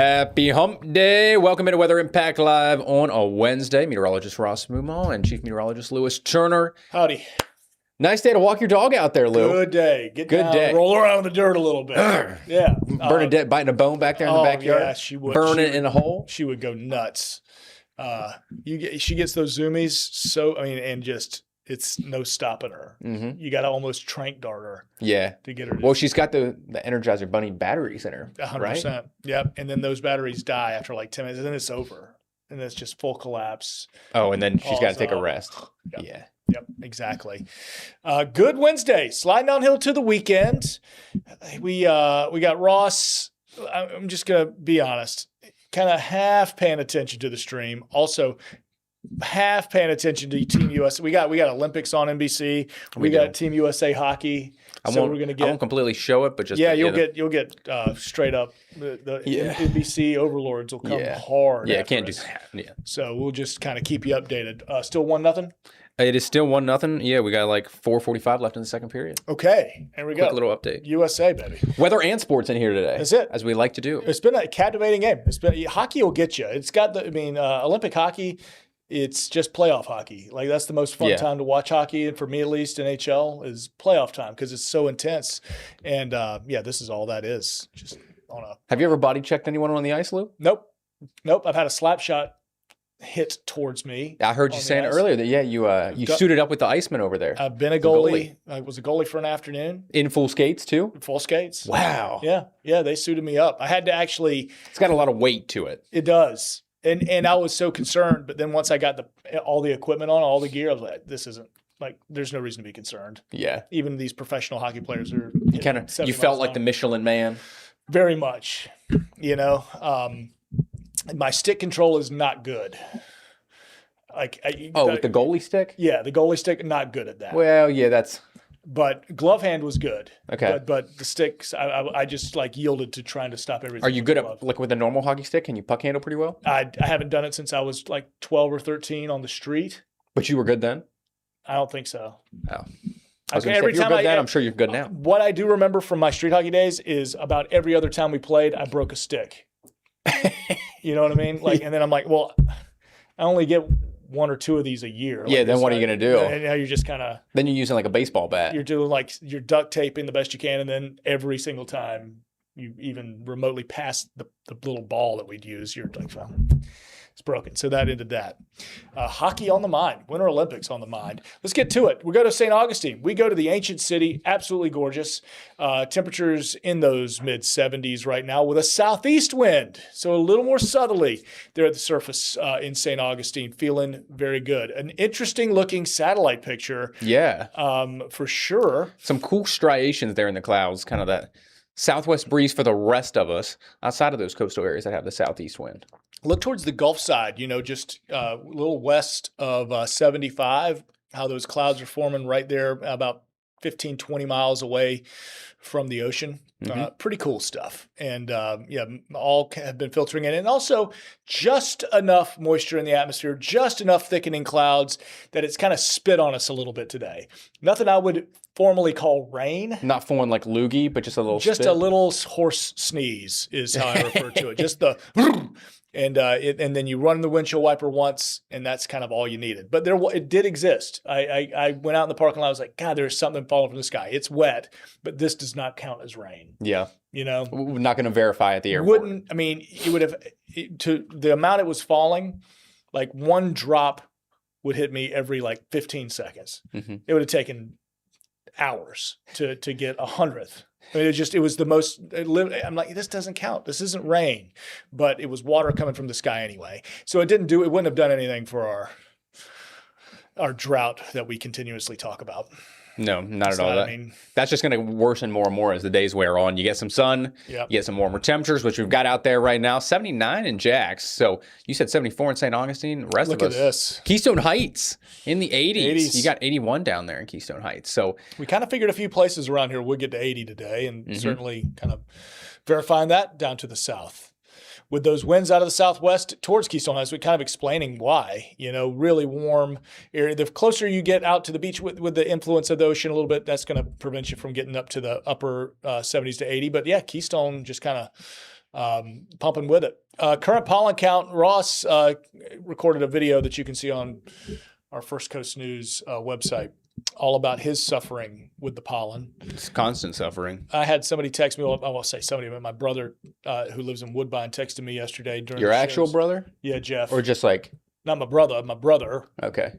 Happy Hump Day. Welcome into Weather Impact Live on a Wednesday. Meteorologist Ross Mumo and Chief Meteorologist Lewis Turner. Howdy. Nice day to walk your dog out there, Lou. Good day. Get Good down, day. roll around in the dirt a little bit. Yeah. Bernadette biting a bone back there in the backyard. Yeah, she would. Burn it in a hole. She would go nuts. She gets those zoomies and just it's no stopping her. Mm-hmm. You got to almost trank dart her. Yeah. To get her. Well, she's got the Energizer Bunny batteries in her. 100%. Right? Yep. And then those batteries die after like 10 minutes, and then it's over, and then it's just full collapse. Oh, and then she's got to take a rest. Yep. Yeah. Yep, exactly. Good Wednesday. Sliding downhill to the weekend. We got Ross. I'm just gonna be honest. Kind of half paying attention to the stream. Also, half paying attention to Team USA. We got Olympics on NBC. We got Team USA hockey. I won't completely show it, but just you'll get straight up. The NBC overlords will come hard. Yeah, can't do that. Yeah. So we'll just kind of keep you updated. Still 1-0. It is still 1-0. Yeah, we got like 4:45 left in the second period. Okay, here we go. Quick little update. USA, baby. Weather and sports in here today. That's it. As we like to do. It's been a captivating game. Hockey will get you. It's got Olympic hockey. It's just playoff hockey. Like that's the most fun time to watch hockey, and for me at least, NHL is playoff time because it's so intense. And this is all that is. Just on a. Have you ever body checked anyone on the ice, Lou? Nope. I've had a slap shot hit towards me. I heard you saying earlier that you suited up with the Iceman over there. I've been a goalie. I was a goalie for an afternoon. In full skates too? Full skates. Wow. Yeah, they suited me up. I had to actually. It's got a lot of weight to it. It does. And I was so concerned, but then once I got all the equipment on, all the gear, I was like, this isn't there's no reason to be concerned. Yeah. Even these professional hockey players are. You felt like the Michelin Man. Very much. My stick control is not good. With the goalie stick? Yeah, the goalie stick, not good at that. Well, yeah, that's. But glove hand was good. Okay. But the sticks, I just yielded to trying to stop everything. Are you good at with a normal hockey stick? Can you puck handle pretty well? I haven't done it since I was 12 or 13 on the street. But you were good then? I don't think so. Oh. Every time I'm sure you're good now. What I do remember from my street hockey days is about every other time we played, I broke a stick. You know what I mean? And then I'm like, well, I only get one or two of these a year. Then what are you going to do? And now you're just kind of. Then you're using like a baseball bat. You're doing you're duct taping the best you can. And then every single time you even remotely pass the little ball that we'd use, you're like, well, it's broken. So that ended that. Hockey on the mind. Winter Olympics on the mind. Let's get to it. We go to St. Augustine. We go to the ancient city. Absolutely gorgeous. Temperatures in those mid-70s right now with a southeast wind. So a little more southerly there at the surface in St. Augustine. Feeling very good. An interesting looking satellite picture. Yeah. For sure. Some cool striations there in the clouds. Kind of that southwest breeze for the rest of us outside of those coastal areas that have the southeast wind. Look towards the Gulf side, just a little west of 75, how those clouds are forming right there about 15, 20 miles away from the ocean. Mm-hmm. Pretty cool stuff. And all have been filtering in. And also just enough moisture in the atmosphere, just enough thickening clouds that it's kind of spit on us a little bit today. Nothing I would formally call rain. Not falling like loogie, but just a little spit. A little horse sneeze is how I refer to it. Just the... And then you run the windshield wiper once, and that's kind of all you needed. But it did exist. I went out in the parking lot. I was like, God, there's something falling from the sky. It's wet, but this does not count as rain. Yeah. We're not going to verify at the airport. You would have, to the amount it was falling, like one drop would hit me every 15 seconds. Mm-hmm. It would have taken hours to get 100th. I mean, it was the most. I'm like, this doesn't count. This isn't rain, but it was water coming from the sky anyway. So it wouldn't have done anything for our drought that we continuously talk about. No, not at all. That's just going to worsen more and more as the days wear on. You get some sun, you get some warmer temperatures, which we've got out there right now. 79 in Jax. So you said 74 in St. Augustine. The rest of us. Look at this. Keystone Heights in the 80s. You got 81 down there in Keystone Heights. So we kind of figured a few places around here would get to 80 today, and certainly kind of verifying that down to the south. With those winds out of the southwest towards Keystone Heights, we're kind of explaining why, really warm area. The closer you get out to the beach with the influence of the ocean a little bit, that's going to prevent you from getting up to the upper 70s to 80. But yeah, Keystone just kind of pumping with it. Current pollen count. Ross recorded a video that you can see on our First Coast News website, all about his suffering with the pollen. It's constant suffering. I had somebody text me. Well, I won't say somebody, but my brother, who lives in Woodbine, texted me yesterday during your the actual shows. brother? Yeah, Jeff. Or just like not my brother. My brother. Okay.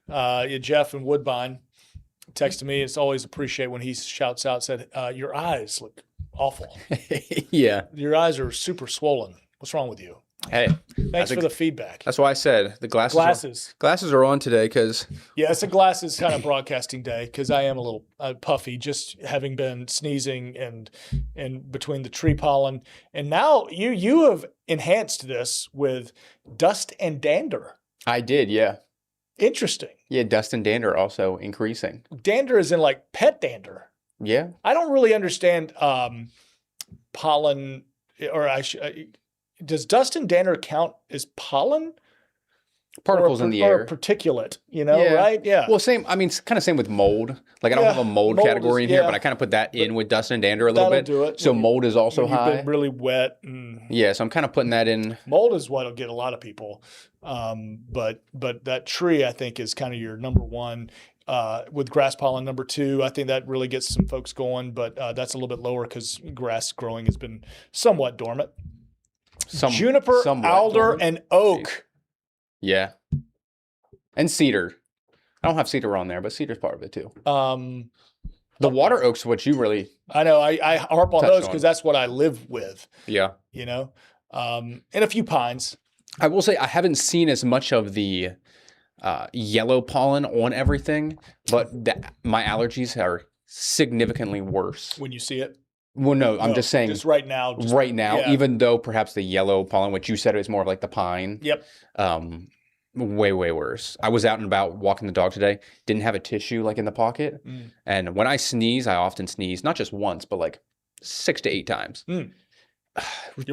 Yeah, Jeff in Woodbine texted me. It's always appreciate when he shouts out, said, "Your eyes look awful. Yeah. Your eyes are super swollen. What's wrong with you?" Hey, thanks for the feedback. That's why I said the glasses are on today because it's a glasses kind of broadcasting day because I am a little puffy, just having been sneezing and between the tree pollen, and now you have enhanced this with dust and dander. I did, yeah. Interesting. Yeah, dust and dander also increasing. Dander is in like pet dander. Yeah. I don't really understand pollen, or does dust and dander count as pollen? Particles in the air. Or particulate, right? Yeah. Well, same. I mean, it's kind of same with mold. Like I don't have a mold category in here, but I kind of put that in with dust and dander a little bit. Do it. So mold is also high. You've been really wet. Yeah, so I'm kind of putting that in. Mold is what'll get a lot of people. But that tree, I think, is kind of your number one. With grass pollen, number two, I think that really gets some folks going, but that's a little bit lower because grass growing has been somewhat dormant. Juniper, alder, and oak. Jeez. Yeah. And cedar. I don't have cedar on there, but cedar's part of it too. The water oak's what you really I know. I harp on those because that's what I live with. Yeah. And a few pines. I will say I haven't seen as much of the yellow pollen on everything, but my allergies are significantly worse. When you see it? Well, no, I'm just saying. Just right now. Yeah. Even though perhaps the yellow pollen, which you said is more of like the pine. Yep. Way, way worse. I was out and about walking the dog today, didn't have a tissue like in the pocket. And when I sneeze, I often sneeze, not just once, but like 6 to 8 times. You're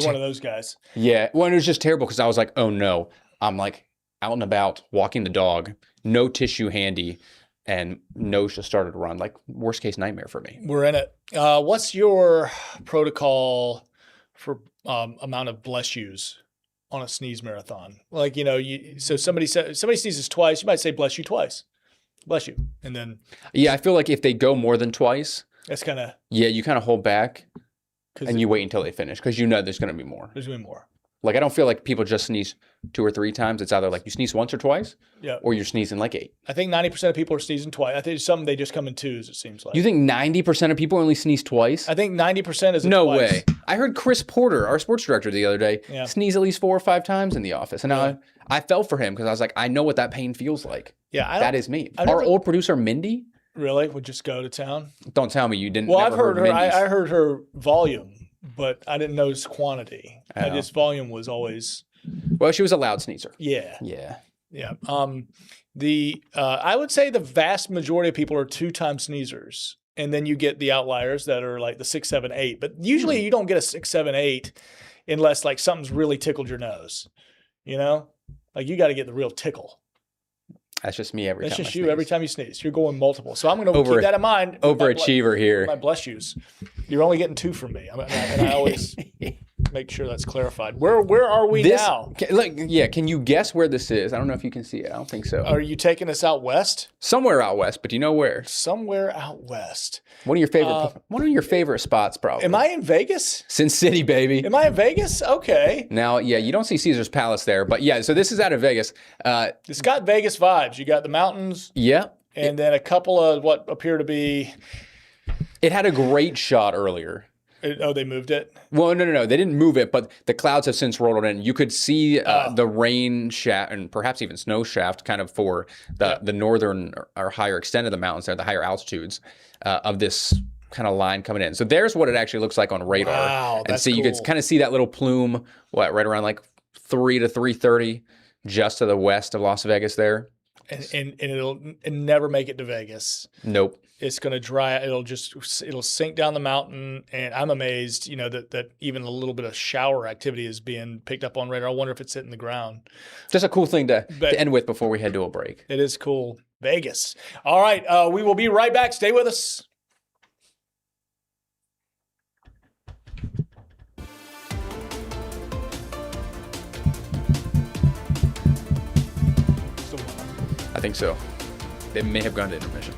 one of those guys. Yeah. Well, it was just terrible because I was like, oh no. I'm like out and about walking the dog, no tissue handy. And nose just started to run, like worst case nightmare for me. We're in it. What's your protocol for amount of bless yous on a sneeze marathon? Like, so somebody sneezes twice, you might say bless you twice. Bless you. And then. Yeah, I feel like if they go more than twice. That's kind of. Yeah, you kind of hold back and you wait until they finish because there's going to be more. There's going to be more. Like, I don't feel like people just sneeze 2 or 3 times. It's either like you sneeze once or twice, or you're sneezing like 8. I think 90% of people are sneezing twice. I think some they just come in twos, it seems like. You think 90% of people only sneeze twice? I think 90% is no twice. way. I heard Chris Porter, our sports director the other day, sneeze at least 4 or 5 times in the office. And I felt for him because I was like, I know what that pain feels like. Yeah, that is me. Our old producer, Mindy. Really? Would just go to town? Don't tell me you didn't. Well, I've heard her. I heard her volume, but I didn't know its quantity. Just volume was always. Well, she was a loud sneezer. Yeah. Yeah. Yeah. I would say the vast majority of people are 2-time sneezers. And then you get the outliers that are like the 6, 7, 8. But usually you don't get a 6, 7, 8 unless like something's really tickled your nose. Like you got to get the real tickle. That's just me every time. That's just you every time you sneeze. You're going multiple. So I'm going to keep that in mind. Overachiever here. My bless yous. You're only getting 2 from me. And I always make sure that's clarified. Where are we now? Can you guess where this is? I don't know if you can see it. I don't think so. Are you taking us out west? Somewhere out west, but do you know where? Somewhere out west. One of your favorite spops, probably. Am I in Vegas? Sin City, baby. Am I in Vegas? Okay. Now, you don't see Caesar's Palace there, but so this is out of Vegas. It's got Vegas vibes. You got the mountains. Yeah. And then a couple of what appear to be. It had a great shot earlier. They moved it? Well, no. They didn't move it, but the clouds have since rolled in. You could see the rain shaft and perhaps even snow shaft kind of for the northern or higher extent of the mountains there, the higher altitudes of this kind of line coming in. So there's what it actually looks like on radar. Wow, that's cool. You could kind of see that little plume, right around like 3 to 3:30 just to the west of Las Vegas there. And it'll never make it to Vegas. Nope. It's going to dry. It'll sink down the mountain. And I'm amazed, that even a little bit of shower activity is being picked up on radar. I wonder if it's hitting the ground. Just a cool thing to end with before we head to a break. It is cool. Vegas. All right. We will be right back. Stay with us. think so. They may have gone to intermission.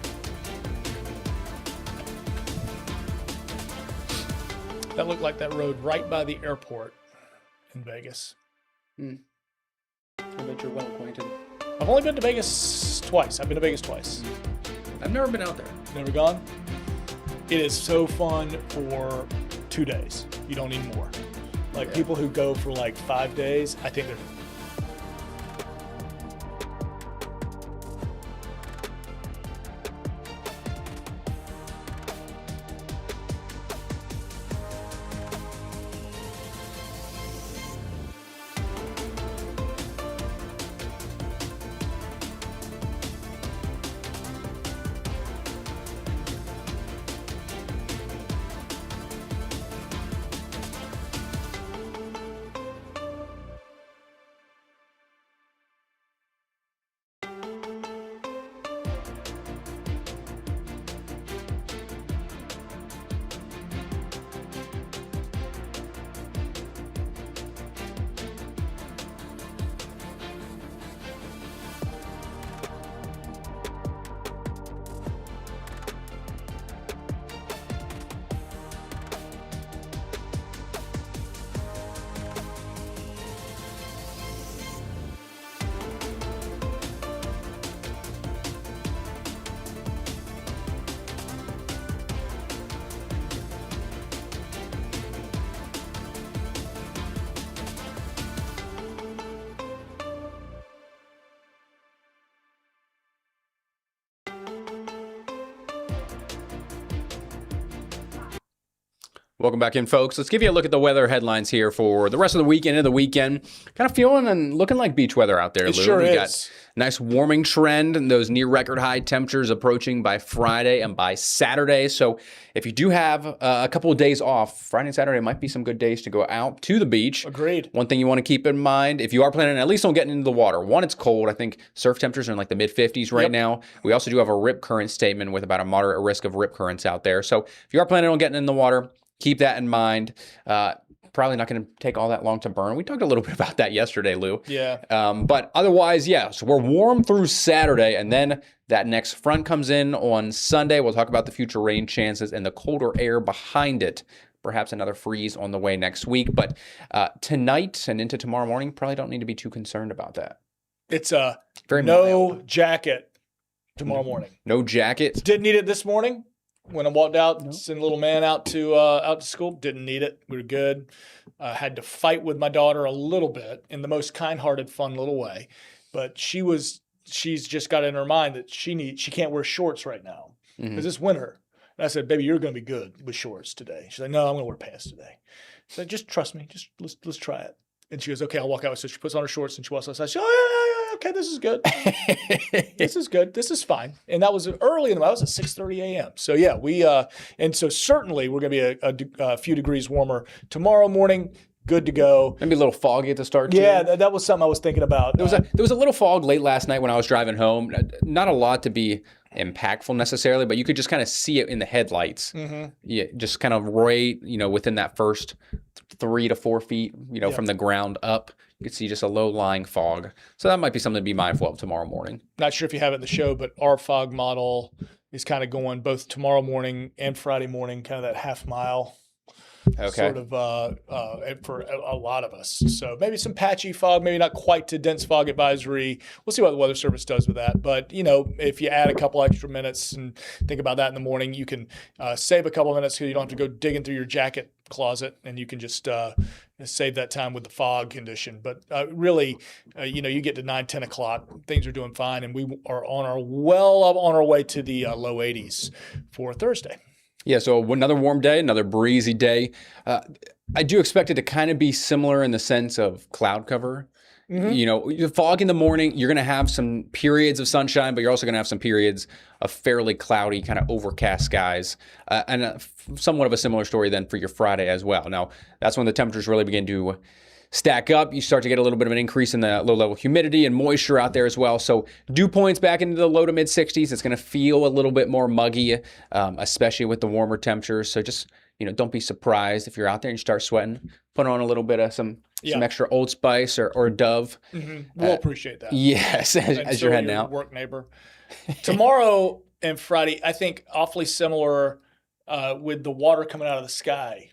That looked like that road right by the airport in Vegas. I bet you're well acquainted. I've only been to Vegas twice. I've been to Vegas twice. I've never been out there. Never gone? It is so fun for 2 days. You don't need more. Like people who go for like 5 days, I think they're... Welcome back in, folks. Let's give you a look at the weather headlines here for the rest of the weekend and the weekend. Kind of feeling and looking like beach weather out there, Lou. It sure we is. Got nice warming trend and those near record high temperatures approaching by Friday and by Saturday. So if you do have a couple of days off, Friday and Saturday might be some good days to go out to the beach. Agreed. One thing you want to keep in mind, if you are planning at least on getting into the water, one, it's cold. I think surf temperatures are in like the mid-50s right now. We also do have a rip current statement with about a moderate risk of rip currents out there. So if you are planning on getting in the water, keep that in mind. Probably not going to take all that long to burn. We talked a little bit about that yesterday, Lou. Yeah. But otherwise, yeah. So we're warm through Saturday, and then that next front comes in on Sunday. We'll talk about the future rain chances and the colder air behind it. Perhaps another freeze on the way next week. But tonight and into tomorrow morning, probably don't need to be too concerned about that. It's very no mild. Jacket tomorrow morning. No jacket. Didn't need it this morning. When I walked out, sent little man out to school, didn't need it. We were good. Had to fight with my daughter a little bit in the most kind-hearted, fun little way. But she's just got in her mind that she can't wear shorts right now because it's winter. And I said, baby, you're going to be good with shorts today. She's like, no, I'm going to wear pants today. I said, just trust me. Just let's try it. And she goes, okay, I'll walk out. So she puts on her shorts and she walks outside. She goes, oh, yeah, okay, this is good. This is good. This is fine. And that was early in the morning. That was at 6:30 a.m. So yeah, and so certainly we're going to be a few degrees warmer tomorrow morning. Good to go. Maybe a little foggy at the start, too. Yeah, that was something I was thinking about. There was a little fog late last night when I was driving home. Not a lot to be impactful necessarily, but you could just kind of see it in the headlights. Yeah, just kind of right, within that first 3 to 4 feet, from the ground up. You could see just a low-lying fog. So that might be something to be mindful of tomorrow morning. Not sure if you have it in the show, but our fog model is kind of going both tomorrow morning and Friday morning, kind of that half mile. Sort of for a lot of us. So maybe some patchy fog, maybe not quite to dense fog advisory. We'll see what the Weather Service does with that. But, if you add a couple extra minutes and think about that in the morning, you can save a couple of minutes so you don't have to go digging through your jacket closet, and you can just save that time with the fog condition. But really, you get to 9, 10 o'clock, things are doing fine, and we are on our way to the low 80s for Thursday. Yeah, so another warm day, another breezy day. I do expect it to kind of be similar in the sense of cloud cover. Fog in the morning, you're going to have some periods of sunshine, but you're also going to have some periods of fairly cloudy, kind of overcast skies. And somewhat of a similar story then for your Friday as well. Now, that's when the temperatures really begin to stack up. You start to get a little bit of an increase in the low-level humidity and moisture out there as well. So dew points back into the low to mid-60s. It's going to feel a little bit more muggy, especially with the warmer temperatures. So just don't be surprised if you're out there and you start sweating. Put on a little bit of some extra Old Spice or Dove. We'll appreciate that. Yes, as you're heading out. Work neighbor. Tomorrow and Friday, I think awfully similar with the water coming out of the sky,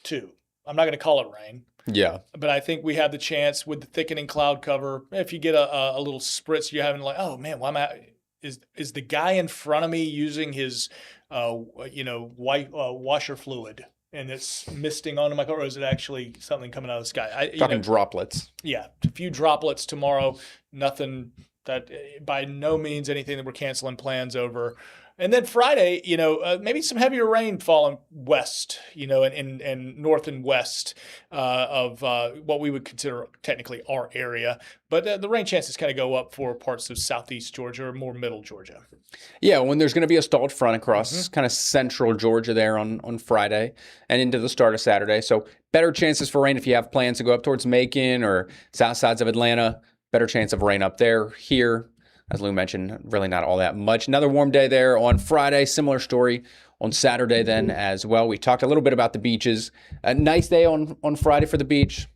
too. I'm not going to call it rain. Yeah. But I think we have the chance with the thickening cloud cover. If you get a little spritz, you're having like, oh man, why am I? Is the guy in front of me using his, white washer fluid and it's misting onto my car, or is it actually something coming out of the sky? Talking droplets. Yeah, a few droplets tomorrow. Nothing that by no means anything that we're canceling plans over. And then Friday, maybe some heavier rain falling west, and north and west of what we would consider technically our area. But the rain chances kind of go up for parts of southeast Georgia or more middle Georgia. Yeah, when there's going to be a stalled front across kind of central Georgia there on Friday and into the start of Saturday. So better chances for rain if you have plans to go up towards Macon or south sides of Atlanta. Better chance of rain up there. Here, as Lew mentioned, really not all that much. Another warm day there on Friday. Similar story on Saturday then as well. We talked a little bit about the beaches. A nice day on Friday for the beach.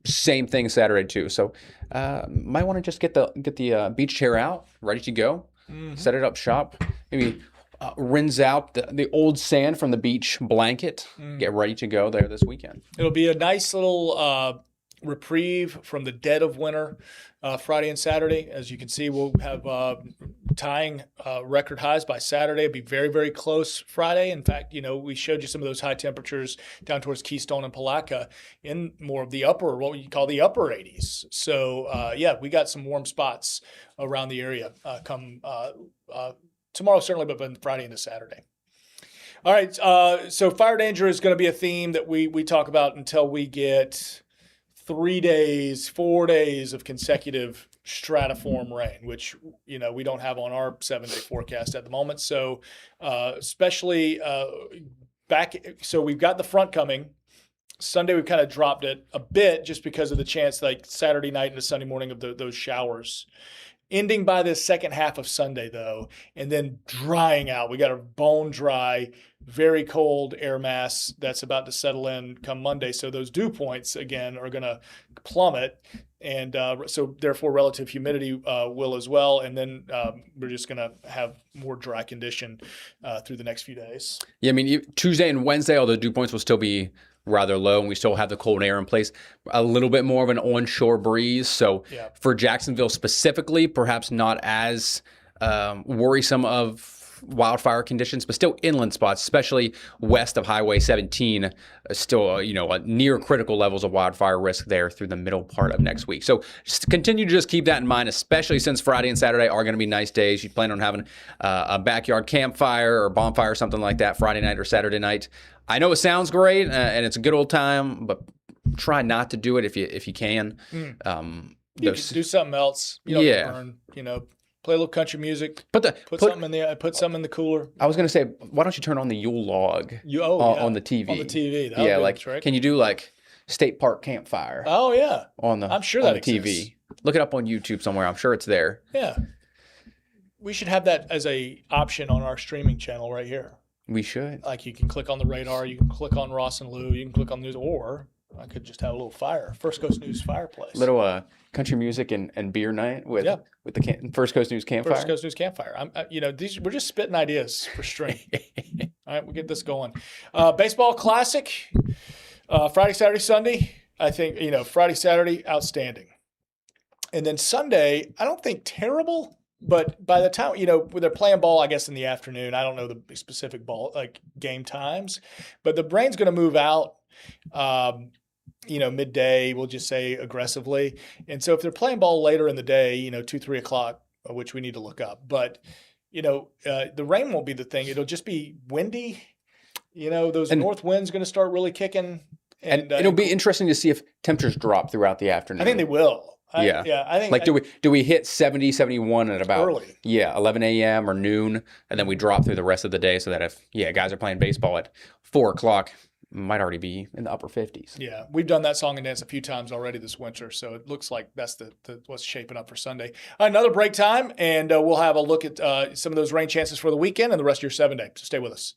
Same thing Saturday too. So might want to just get the beach chair out, ready to go. Set it up shop. Maybe rinse out the old sand from the beach blanket. Get ready to go there this weekend. It'll be a nice little reprieve from the dead of winter. Friday and Saturday, as you can see, we'll have tying record highs by Saturday. It'll be very, very close Friday. In fact, we showed you some of those high temperatures down towards Keystone and Palatka in more of the upper, what you call the upper 80s. So, we got some warm spots around the area come tomorrow, certainly, but then Friday into Saturday. All right, so fire danger is going to be a theme that we talk about until we get 4 days of consecutive stratiform rain, which, we don't have on our 7-day forecast at the moment. So, especially so we've got the front coming. Sunday, we've kind of dropped it a bit just because of the chance, like Saturday night into Sunday morning, of those showers. Ending by the second half of Sunday, though, and then drying out. We got a bone dry, very cold air mass that's about to settle in come Monday. So those dew points, again, are going to plummet. And so therefore relative humidity will as well. And then we're just going to have more dry condition through the next few days. Yeah, I mean, Tuesday and Wednesday, although dew points will still be rather low, and we still have the cold air in place, a little bit more of an onshore breeze. So for Jacksonville specifically, perhaps not as worrisome of wildfire conditions, but still inland spots, especially west of Highway 17, still near critical levels of wildfire risk there through the middle part of next week. So just continue to just keep that in mind, especially since Friday and Saturday are going to be nice days. You plan on having a backyard campfire or bonfire or something like that Friday night or Saturday night. I know it sounds great and it's a good old time, but try not to do it if you can. You can do something else. You don't burn, play a little country music. Put something in the cooler. I was gonna say, why don't you turn on the Yule log on the TV? On the TV, can you do like State Park campfire? Oh yeah, I'm sure that exists. TV. Look it up on YouTube somewhere. I'm sure it's there. Yeah, we should have that as a option on our streaming channel right here. We should. Like you can click on the radar, you can click on Ross and Lew, you can click on news, or I could just have a little fire. First Coast News fireplace. Little country music and beer night with the First Coast News campfire. First Coast News campfire. We're just spitting ideas for stream. All right, we'll get this going. Baseball classic. Friday, Saturday, Sunday. I think Friday, Saturday, outstanding. And then Sunday, I don't think terrible. But by the time, they're playing ball, I guess, in the afternoon. I don't know the specific ball, like game times. But the brain's going to move out, midday, we'll just say aggressively. And so if they're playing ball later in the day, 2, 3 o'clock, which we need to look up. But, the rain won't be the thing. It'll just be windy. Those north winds going to start really kicking. And it'll be interesting to see if temperatures drop throughout the afternoon. I think they will. I think do we hit 70, 71 at about early? 11 a.m. or noon, and then we drop through the rest of the day so that if guys are playing baseball at 4 o'clock, might already be in the upper 50s. Yeah, we've done that song and dance a few times already this winter, so it looks like that's the what's shaping up for Sunday. Another break time, and we'll have a look at some of those rain chances for the weekend and the rest of your 7-day. So stay with us.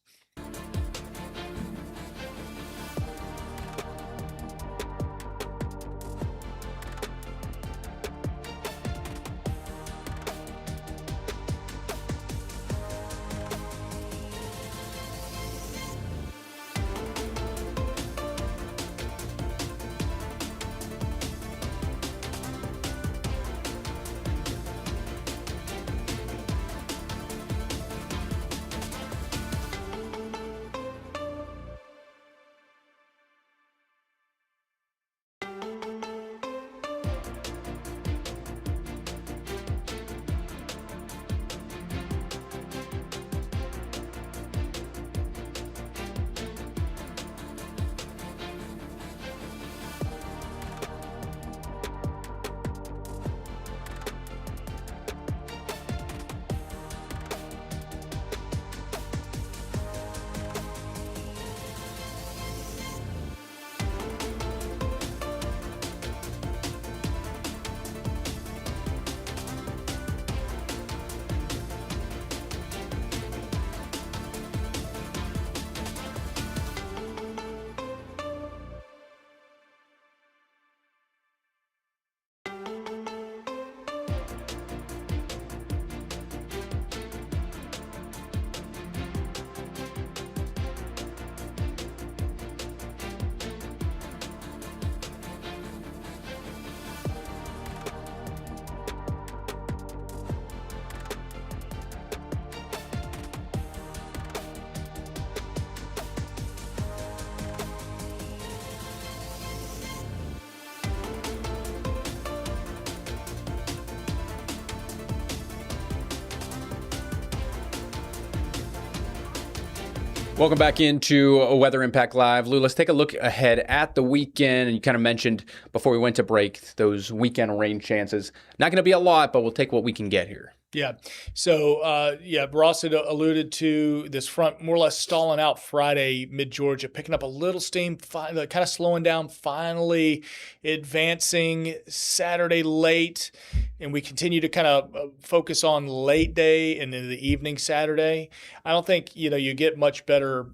Welcome back into Weather Impact Live. Lou, let's take a look ahead at the weekend. And you kind of mentioned before we went to break those weekend rain chances. Not going to be a lot, but we'll take what we can get here. Yeah. So, Ross had alluded to this front more or less stalling out Friday, mid-Georgia, picking up a little steam, kind of slowing down, finally advancing Saturday late. And we continue to kind of focus on late day and in the evening Saturday. I don't think, you get much better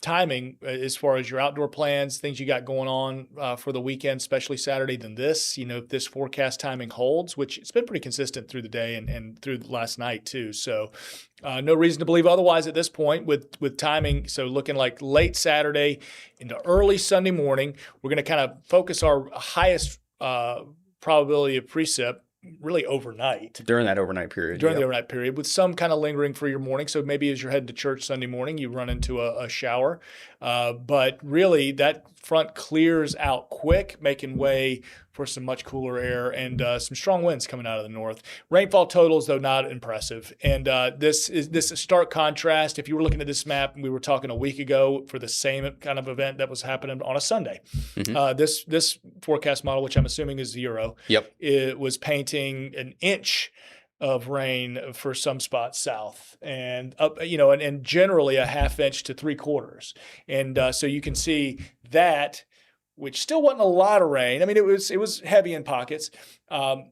timing as far as your outdoor plans, things you got going on for the weekend, especially Saturday, than this. If this forecast timing holds, which it's been pretty consistent through the day and through last night too. So no reason to believe otherwise at this point with timing. So looking like late Saturday into early Sunday morning, we're going to kind of focus our highest probability of precip really overnight. During that overnight period. The overnight period, with some kind of lingering for your morning. So maybe as you're heading to church Sunday morning, you run into a shower. But really, that front clears out quick, making way for some much cooler air and some strong winds coming out of the north. Rainfall totals, though, not impressive. And this is a stark contrast. If you were looking at this map, we were talking a week ago for the same kind of event that was happening on a Sunday. Mm-hmm. This forecast model, which I'm assuming is 0, it was painting an inch of rain for some spots south, and up, and generally a half inch to 3/4. And so you can see that, which still wasn't a lot of rain. I mean, it was heavy in pockets,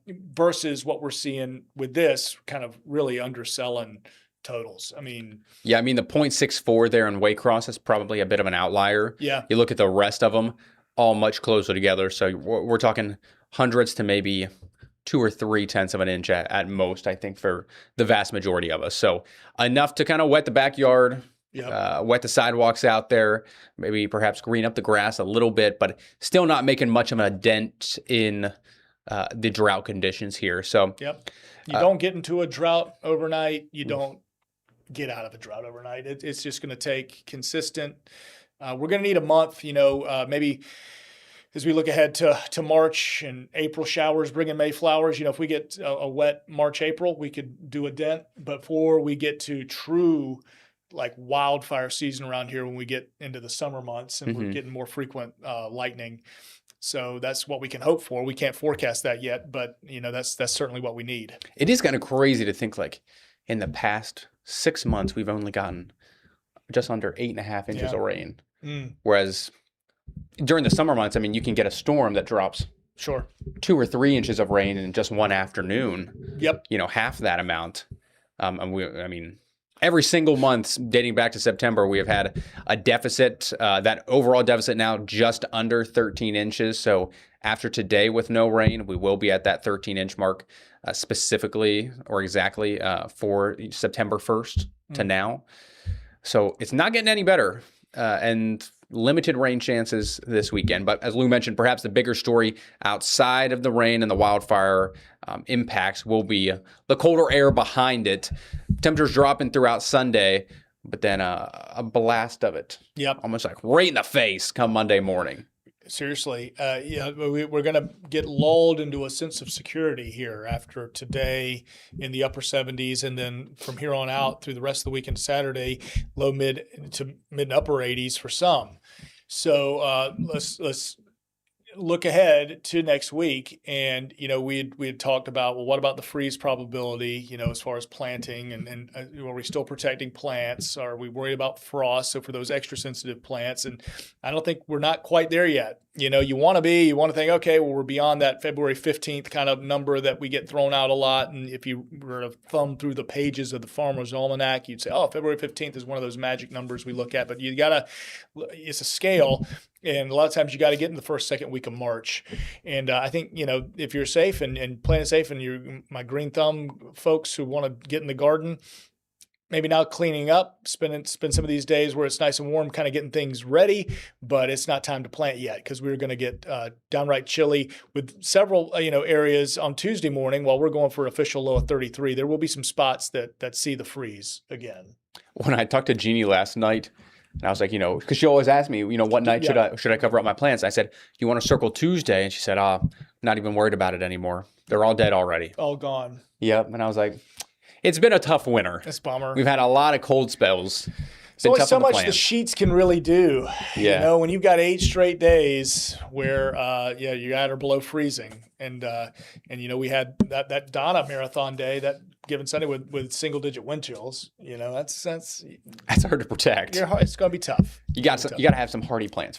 versus what we're seeing with this kind of really underselling totals. I mean, the 0.64 there in Waycross is probably a bit of an outlier. Yeah. You look at the rest of them, all much closer together. So we're talking hundreds to maybe 2 or 3 tenths of an inch at most, I think, for the vast majority of us. So enough to kind of wet the backyard, wet the sidewalks out there, maybe perhaps green up the grass a little bit, but still not making much of a dent in the drought conditions here. So you don't get into a drought overnight. You don't get out of a drought overnight. It's just going to take consistent. We're going to need a month, maybe as we look ahead to March and April showers bringing Mayflowers. If we get a wet March, April, we could do a dent. Before we get to true like wildfire season around here, when we get into the summer months and we're getting more frequent lightning. So that's what we can hope for. We can't forecast that yet, but that's certainly what we need. It is kind of crazy to think like in the past 6 months, we've only gotten just under 8.5 inches of rain. Whereas during the summer months, you can get a storm that drops 2 or 3 inches of rain in just one afternoon. Yep. Half that amount. Every single month dating back to September, we have had a deficit. That overall deficit now just under 13 inches. So after today with no rain, we will be at that 13-inch mark specifically or exactly for September 1st to now. So it's not getting any better. And limited rain chances this weekend. But as Lou mentioned, perhaps the bigger story outside of the rain and the wildfire impacts will be the colder air behind it. Temperatures dropping throughout Sunday, but then a blast of it. Almost like right in the face come Monday morning. Seriously. We're going to get lulled into a sense of security here after today in the upper 70s. And then from here on out through the rest of the weekend, Saturday, low mid and upper 80s for some. So let's look ahead to next week. And, we had talked about, well, what about the freeze probability, as far as planting and are we still protecting plants? Are we worried about frost? So for those extra sensitive plants, and I don't think we're not quite there yet. You want to think, okay, well, we're beyond that February 15th kind of number that we get thrown out a lot. And if you were to thumb through the pages of the Farmer's Almanac, you'd say, oh, February 15th is one of those magic numbers we look at. But it's a scale. And a lot of times you got to get in the first, second week of March. And I think, if you're safe and playing safe and you're my green thumb folks who want to get in the garden, maybe now cleaning up, spend some of these days where it's nice and warm, kind of getting things ready, but it's not time to plant yet because we're going to get downright chilly with several areas on Tuesday morning. While we're going for an official low of 33, there will be some spots that see the freeze again. When I talked to Jeannie last night, and I was like, because she always asked me, what night should I cover up my plants? I said, you want to circle Tuesday? And she said, not even worried about it anymore. They're all dead already. All gone. Yep. And I was like, it's been a tough winter. That's a bummer. We've had a lot of cold spells. There's only so much the sheets can really do. Yeah. You know, when you've got 8 straight days where you're at or below freezing, and you know, we had that Donna marathon day, that given Sunday with single digit wind chills. You know, that's hard to protect. It's going to be tough. You got to have some hardy plants